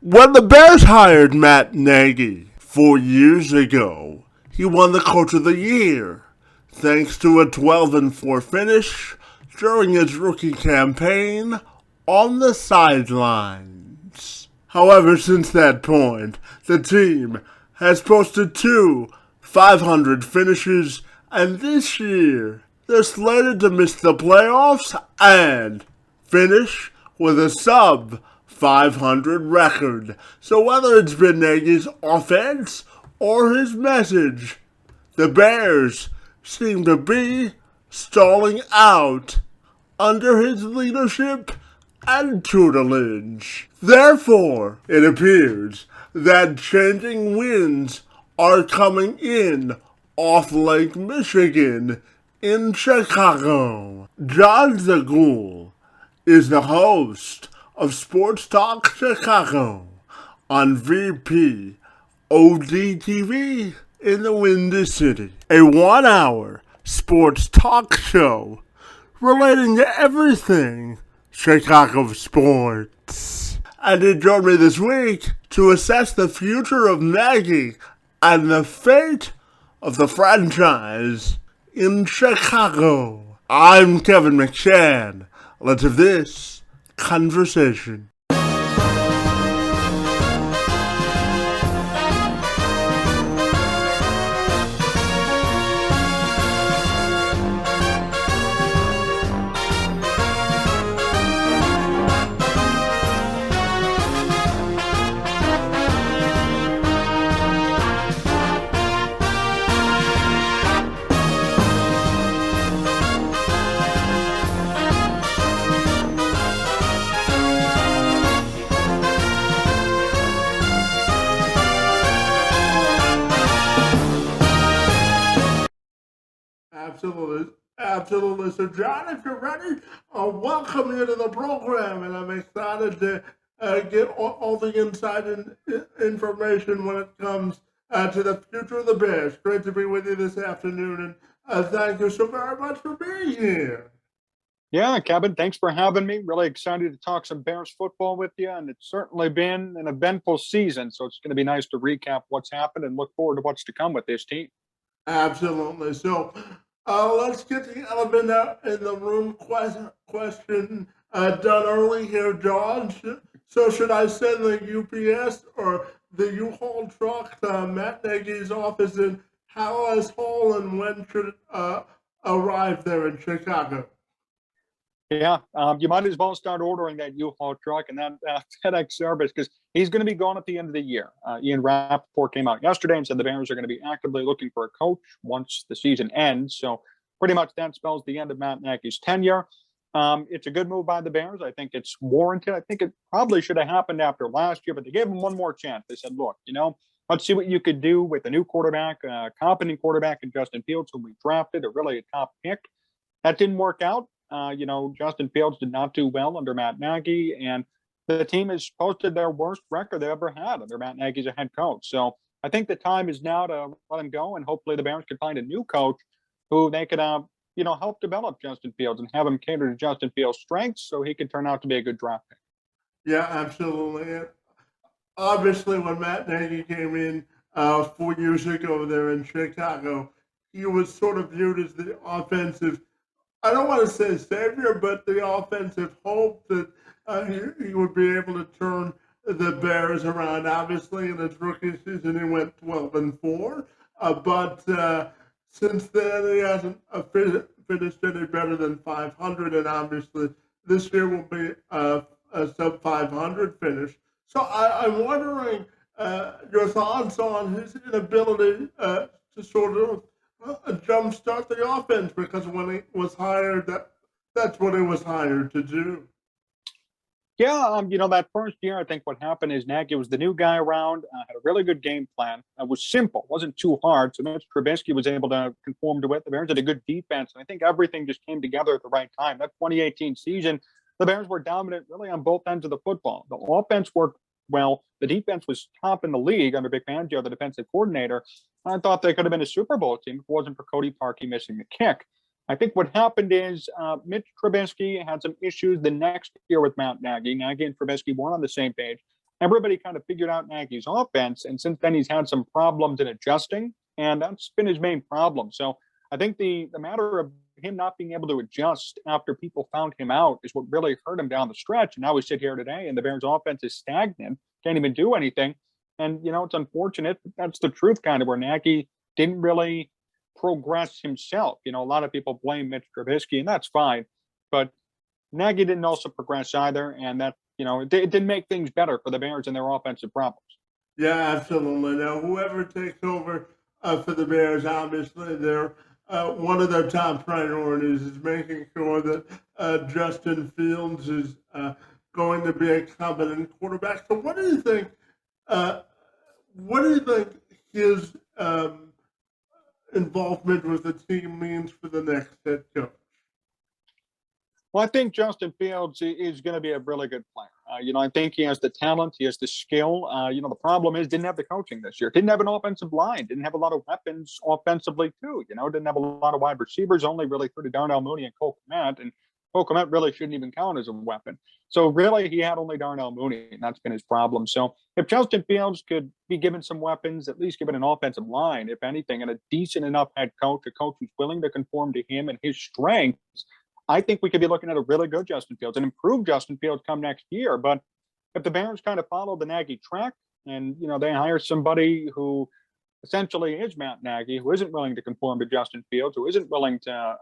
When the Bears hired Matt Nagy 4 years ago, he won the Coach of the Year thanks to a 12-4 finish during his rookie campaign on the sidelines. However, since that point, the team has posted two 500 finishes, and this year they're slated to miss the playoffs and finish with a sub 500 record. So whether it's been Nagy's offense or his message, the Bears seem to be stalling out under his leadership and tutelage. Therefore, it appears that changing winds are coming in off Lake Michigan in Chicago. Jon Zaghloul is the host of Sports Talk Chicago on VP ODTV in the Windy City, a 1-hour sports talk show relating to everything Chicago sports. And he joined me this week to assess the future of Nagy and the fate of the franchise in Chicago. I'm Kevin McShann. Let's have this conversation. Absolutely. Absolutely. So, John, if you're ready, welcome you to the program, and I'm excited to get all the inside information when it comes to the future of the Bears. Great to be with you this afternoon, and thank you so very much for being here. Yeah, Kevin, thanks for having me. Really excited to talk some Bears football with you, and it's certainly been an eventful season, so it's going to be nice to recap what's happened and look forward to what's to come with this team. Absolutely. So let's get the elephant out in the room question done early here, John. So should I send the UPS or the U-Haul truck to Matt Nagy's office in Hallis Hall, and when should it arrive there in Chicago? Yeah, you might as well start ordering that U-Haul truck and that FedEx service because he's going to be gone at the end of the year. Ian Rappaport came out yesterday and said the Bears are going to be actively looking for a coach once the season ends. So pretty much that spells the end of Matt Nagy's tenure. It's a good move by the Bears. I think it's warranted. I think it probably should have happened after last year, but they gave him one more chance. They said, look, let's see what you could do with a new quarterback, a competent quarterback in Justin Fields, who we drafted, a really top pick. That didn't work out. Justin Fields did not do well under Matt Nagy, and the team has posted their worst record they ever had under Matt Nagy as a head coach. So I think the time is now to let him go, and hopefully the Bears could find a new coach who they could, help develop Justin Fields and have him cater to Justin Fields' strengths so he could turn out to be a good draft pick. Yeah, absolutely. Obviously, when Matt Nagy came in 4 years ago there in Chicago, he was sort of viewed as the offensive, I don't want to say savior, but the offensive hope that he would be able to turn the Bears around. Obviously, in his rookie season, he went 12-4, but since then he hasn't finished any better than 500, and obviously this year will be a sub 500 finish. So I'm wondering your thoughts on his inability to sort of jumpstart the offense, because when he was hired, that's what he was hired to do. Yeah, that first year, I think what happened is Nagy was the new guy around, had a really good game plan. It was simple, wasn't too hard. So Mitch Trubisky was able to conform to it. The Bears had a good defense, and I think everything just came together at the right time. That 2018 season, the Bears were dominant really on both ends of the football. The offense worked well. The defense was top in the league under Vic Fangio, the defensive coordinator. I thought they could have been a Super Bowl team if it wasn't for Cody Parkey missing the kick. I think what happened is Mitch Trubisky had some issues the next year with Matt Nagy. Nagy and Trubisky weren't on the same page. everybody kind of figured out Nagy's offense. And since then, he's had some problems in adjusting, and that's been his main problem. So I think the matter of him not being able to adjust after people found him out is what really hurt him down the stretch. And now we sit here today, and the Bears' offense is stagnant, can't even do anything. And, it's unfortunate, but that's the truth, kind of, where Nagy didn't really progress himself. A lot of people blame Mitch Trubisky, and that's fine. But Nagy didn't also progress either, and that it didn't make things better for the Bears and their offensive problems. Yeah, absolutely. Now, whoever takes over for the Bears, obviously, they're one of their top priorities is making sure that Justin Fields is going to be a competent quarterback. So, what do you think? What do you think his involvement with the team means for the next head coach? Well, I think Justin Fields is going to be a really good player. I think he has the talent, he has the skill. The problem is didn't have the coaching this year, didn't have an offensive line, didn't have a lot of weapons offensively too. Didn't have a lot of wide receivers, only really through to Darnell Mooney and Cole Kmet, and Cole Kmet really shouldn't even count as a weapon. So really, he had only Darnell Mooney, and that's been his problem. So if Justin Fields could be given some weapons, at least given an offensive line, if anything, and a decent enough head coach, a coach who's willing to conform to him and his strengths, I think we could be looking at a really good Justin Fields, and improved Justin Fields come next year. But if the Bears kind of follow the Nagy track and, they hire somebody who essentially is Matt Nagy, who isn't willing to conform to Justin Fields, who isn't willing to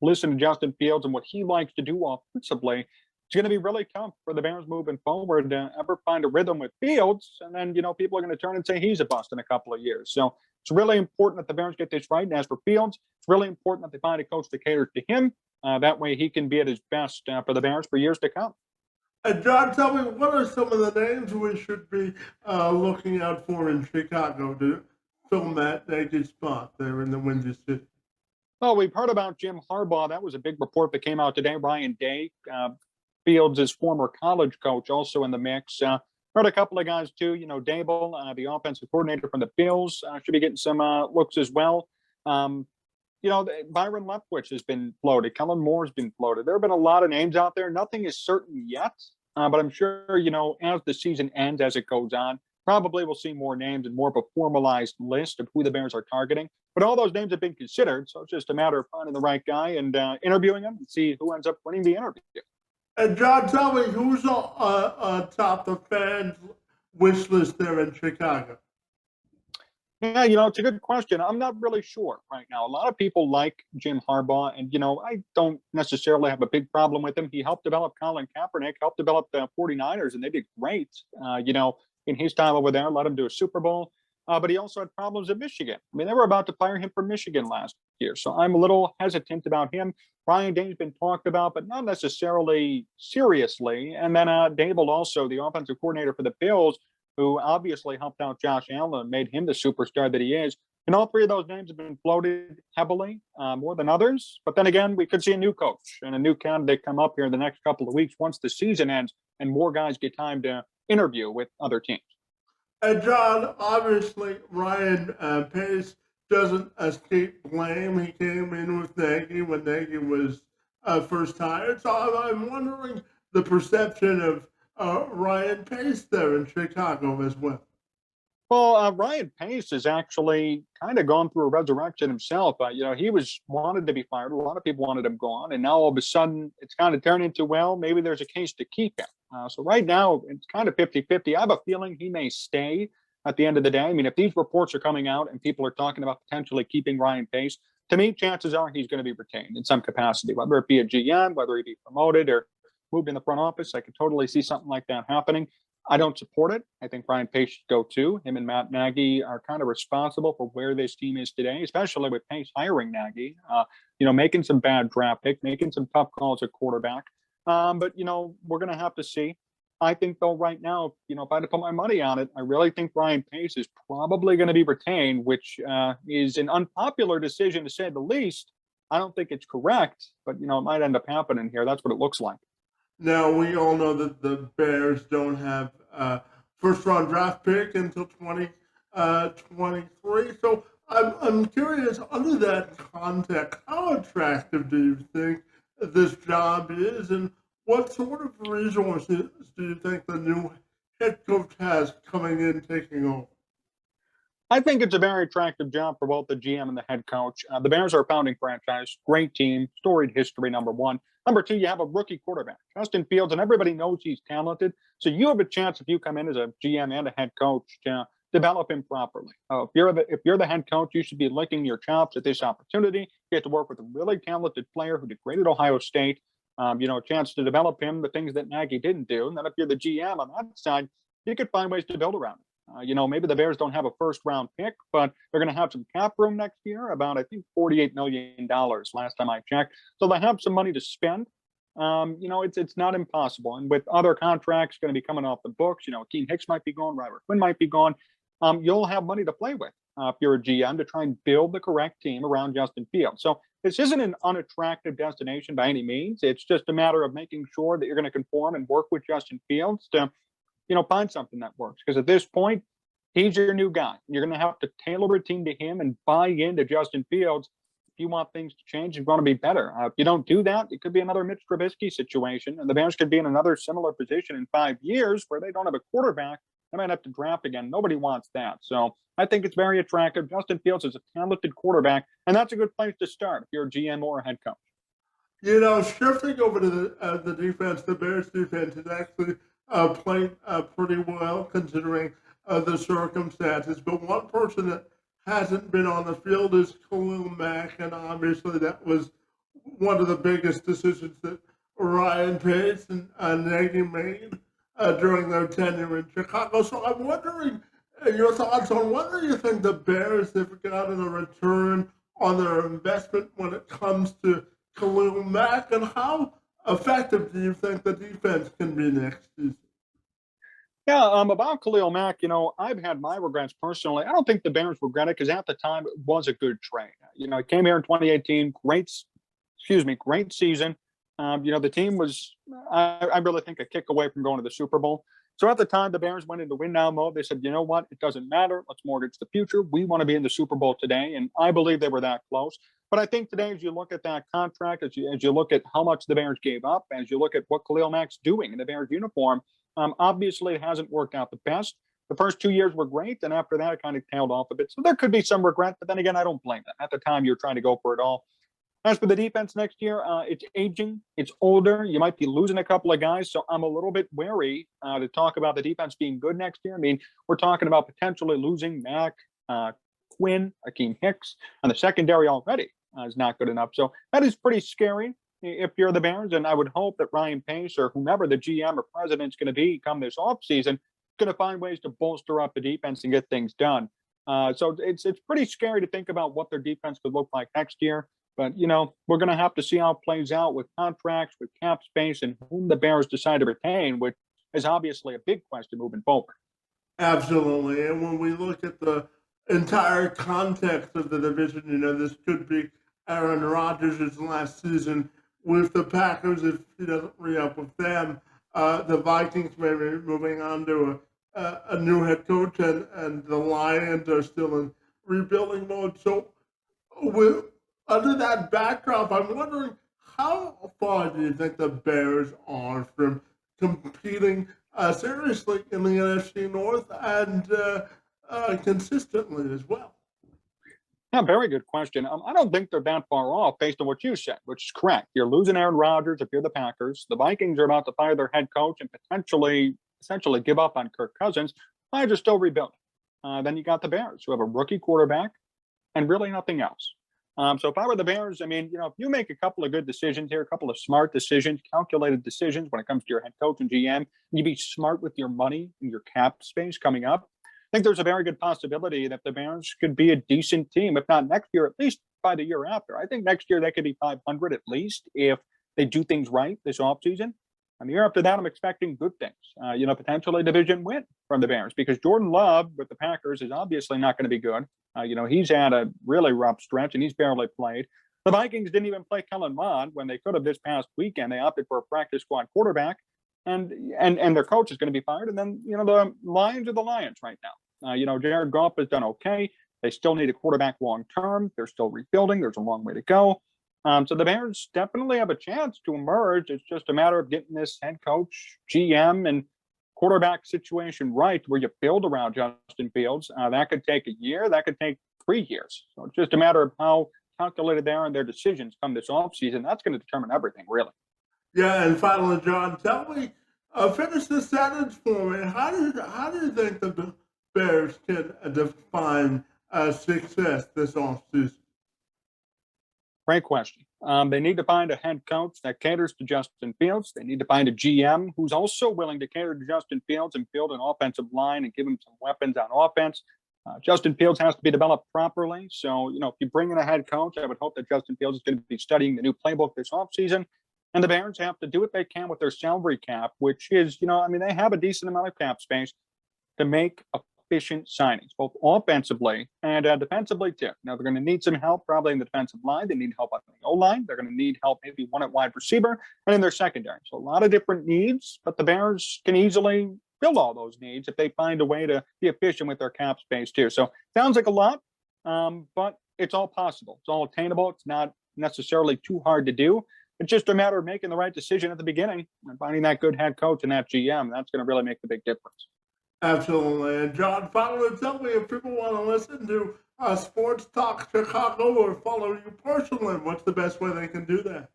listen to Justin Fields and what he likes to do offensively, it's going to be really tough for the Bears moving forward to ever find a rhythm with Fields. And then, people are going to turn and say he's a bust in a couple of years. So it's really important that the Bears get this right. And as for Fields, it's really important that they find a coach that caters to him. That way he can be at his best for the Bears for years to come. John, tell me, what are some of the names we should be looking out for in Chicago to fill Matt Nagy's spot there in the Windy City? Well, we've heard about Jim Harbaugh. That was a big report that came out today. Ryan Day, Fields' former college coach, also in the mix. Heard a couple of guys too. Dable, the offensive coordinator from the Bills, should be getting some looks as well. Byron Leftwich has been floated. Kellen Moore's been floated. There have been a lot of names out there. Nothing is certain yet, but I'm sure, as the season ends, as it goes on, probably we'll see more names and more of a formalized list of who the Bears are targeting. But all those names have been considered, so it's just a matter of finding the right guy and interviewing him and see who ends up winning the interview. And John, tell me, who's top the fans' wish list there in Chicago? Yeah, it's a good question. I'm not really sure right now. A lot of people like Jim Harbaugh, and, I don't necessarily have a big problem with him. He helped develop Colin Kaepernick, helped develop the 49ers, and they did great, in his time over there, led him to a Super Bowl. But he also had problems at Michigan. I mean, they were about to fire him from Michigan last year, so I'm a little hesitant about him. Ryan Day's been talked about, but not necessarily seriously. And then Dable, also the offensive coordinator for the Bills, who obviously helped out Josh Allen and made him the superstar that he is. And all three of those names have been floated heavily, more than others. But then again, we could see a new coach and a new candidate come up here in the next couple of weeks once the season ends and more guys get time to interview with other teams. And John, obviously, Ryan Pace doesn't escape blame. He came in with Nagy when Nagy was first hired. So I'm wondering the perception of Ryan Pace there in Chicago as well. Well, Ryan Pace has actually kind of gone through a resurrection himself. He was wanted to be fired. A lot of people wanted him gone. And now all of a sudden it's kind of turned into, well, maybe there's a case to keep him. So right now it's kind of 50-50. I have a feeling he may stay at the end of the day. I mean, if these reports are coming out and people are talking about potentially keeping Ryan Pace, to me, chances are he's going to be retained in some capacity, whether it be a GM, whether he be promoted or moved in the front office. I could totally see something like that happening. I don't support it. I think Ryan Pace should go too. Him and Matt Nagy are kind of responsible for where this team is today, especially with Pace hiring Nagy, making some bad draft picks, making some tough calls at quarterback. But we're going to have to see. I think, though, right now, if I had to put my money on it, I really think Ryan Pace is probably going to be retained, which is an unpopular decision to say the least. I don't think it's correct, but, it might end up happening here. That's what it looks like. Now, we all know that the Bears don't have a first-round draft pick until 2023. So I'm curious, under that context, how attractive do you think this job is, and what sort of resources do you think the new head coach has coming in, taking over? I think it's a very attractive job for both the GM and the head coach. The Bears are a founding franchise, great team, storied history, number one. Number two, you have a rookie quarterback, Justin Fields, and everybody knows he's talented. So you have a chance if you come in as a GM and a head coach to develop him properly. If you're the head coach, you should be licking your chops at this opportunity. You get to work with a really talented player who did great at Ohio State. A chance to develop him, the things that Nagy didn't do. And then if you're the GM on that side, you could find ways to build around it. Maybe the Bears don't have a first round pick, but they're going to have some cap room next year, about, I think, $48 million last time I checked. So they have some money to spend. It's not impossible. And with other contracts going to be coming off the books, Akeem Hicks might be gone, Robert Quinn might be gone. You'll have money to play with if you're a GM to try and build the correct team around Justin Fields. So this isn't an unattractive destination by any means. It's just a matter of making sure that you're going to conform and work with Justin Fields to find something that works. Because at this point, he's your new guy. You're going to have to tailor a team to him and buy into Justin Fields if you want things to change and want to be better. If you don't do that, it could be another Mitch Trubisky situation, and the Bears could be in another similar position in 5 years where they don't have a quarterback. They might have to draft again. Nobody wants that. So I think it's very attractive. Justin Fields is a talented quarterback, and that's a good place to start if you're a GM or a head coach. Shifting over to the defense, the Bears defense has actually played pretty well considering the circumstances. But one person that hasn't been on the field is Khalil Mack, and obviously that was one of the biggest decisions that Ryan Pace and Nagy made during their tenure in Chicago. So I'm wondering your thoughts on whether you think the Bears have gotten a return on their investment when it comes to Khalil Mack, and how effective do you think the defense can be next season? Yeah, about Khalil Mack, I've had my regrets personally. I don't think the Bears regret it because at the time it was a good trade. He came here in 2018, great season. The team was, I really think, a kick away from going to the Super Bowl. So at the time, the Bears went into win now mode. They said, you know what? It doesn't matter. Let's mortgage the future. We want to be in the Super Bowl today. And I believe they were that close. But I think today, as you look at that contract, as you look at how much the Bears gave up, as you look at what Khalil Mack's doing in the Bears uniform, obviously it hasn't worked out the best. The first 2 years were great. And after that, it kind of tailed off a bit. So there could be some regret. But then again, I don't blame them. At the time, you're trying to go for it all. As for the defense next year, it's aging, it's older. You might be losing a couple of guys, so I'm a little bit wary to talk about the defense being good next year. I mean, we're talking about potentially losing Mack, Quinn, Akeem Hicks, and the secondary already is not good enough. So that is pretty scary if you're the Bears, and I would hope that Ryan Pace or whomever the GM or president's going to be come this offseason is going to find ways to bolster up the defense and get things done. So it's pretty scary to think about what their defense could look like next year. But, we're going to have to see how it plays out with contracts, with cap space, and whom the Bears decide to retain, which is obviously a big question moving forward. Absolutely. And when we look at the entire context of the division, this could be Aaron Rodgers' last season with the Packers if he doesn't re-up with them. The Vikings may be moving on to a new head coach, and the Lions are still in rebuilding mode. So under that backdrop, I'm wondering how far do you think the Bears are from competing seriously in the NFC North and consistently as well? Yeah, very good question. I don't think they're that far off based on what you said, which is correct. You're losing Aaron Rodgers if you're the Packers. The Vikings are about to fire their head coach and essentially give up on Kirk Cousins. Lions are still rebuilding. Then you got the Bears, who have a rookie quarterback and really nothing else. So if I were the Bears, if you make a couple of good decisions here, a couple of smart decisions, calculated decisions when it comes to your head coach and GM, and you be smart with your money and your cap space coming up, I think there's a very good possibility that the Bears could be a decent team, if not next year, at least by the year after. I think next year they could be 500 at least if they do things right this offseason. And the year after that, I'm expecting good things. Potentially a division win from the Bears because Jordan Love with the Packers is obviously not going to be good. He's had a really rough stretch and he's barely played. The Vikings didn't even play Kellen Mond when they could have this past weekend. They opted for a practice squad quarterback, and their coach is going to be fired. And then the Lions are the Lions right now. Jared Goff has done okay. They still need a quarterback long term. They're still rebuilding. There's a long way to go. So the Bears definitely have a chance to emerge. It's just a matter of getting this head coach, GM, and quarterback situation right, where you build around Justin Fields, that could take a year, that could take 3 years. So it's just a matter of how calculated they are in their decisions come this offseason. That's going to determine everything, really. Yeah, and finally, John, tell me, finish the sentence for me. How do you think the Bears can define success this offseason? Great question. They need to find a head coach that caters to Justin Fields. They need to find a GM who's also willing to cater to Justin Fields and build an offensive line and give him some weapons on offense. Justin Fields has to be developed properly. So, if you bring in a head coach, I would hope that Justin Fields is going to be studying the new playbook this offseason. And the Bears have to do what they can with their salary cap, which is, they have a decent amount of cap space to make efficient signings, both offensively and defensively too. Now, they're going to need some help probably in the defensive line. They need help on the O-line. They're going to need help maybe one at wide receiver and in their secondary. So a lot of different needs, but the Bears can easily fill all those needs if they find a way to be efficient with their cap space too. So sounds like a lot, but it's all possible. It's all attainable. It's not necessarily too hard to do. It's just a matter of making the right decision at the beginning and finding that good head coach and that GM. That's going to really make the big difference. Absolutely. And John, finally, tell me if people want to listen to Sports Talk Chicago or follow you personally, what's the best way they can do that?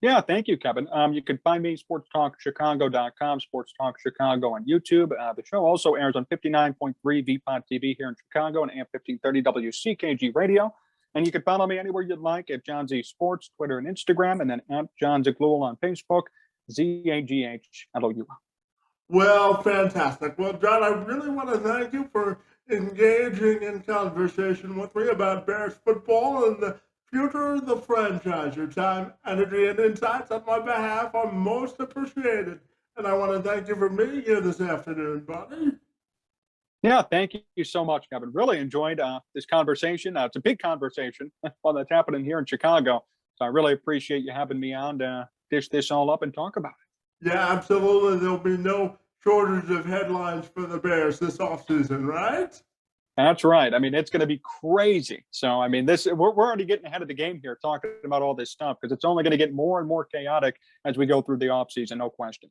Yeah, thank you, Kevin. You can find me sportstalkchicago.com, Sports Talk Chicago on YouTube. The show also airs on 59.3 VPOD TV here in Chicago and AM 1530 WCKG Radio. And you can follow me anywhere you'd like at Jon Z Sports, Twitter and Instagram, and then at Jon Zaghloul on Facebook, ZAGHLOU. Well, fantastic. Well, John, I really want to thank you for engaging in conversation with me about Bears football and the future of the franchise. Your time, energy, and insights on my behalf are most appreciated. And I want to thank you for being here this afternoon, buddy. Yeah, thank you so much, Kevin. Really enjoyed this conversation. It's a big conversation, one that's happening here in Chicago. So I really appreciate you having me on to dish this all up and talk about it. Yeah, absolutely. There'll be no shortage of headlines for the Bears this offseason, right? That's right. It's going to be crazy. So, we're already getting ahead of the game here talking about all this stuff because it's only going to get more and more chaotic as we go through the offseason, no question.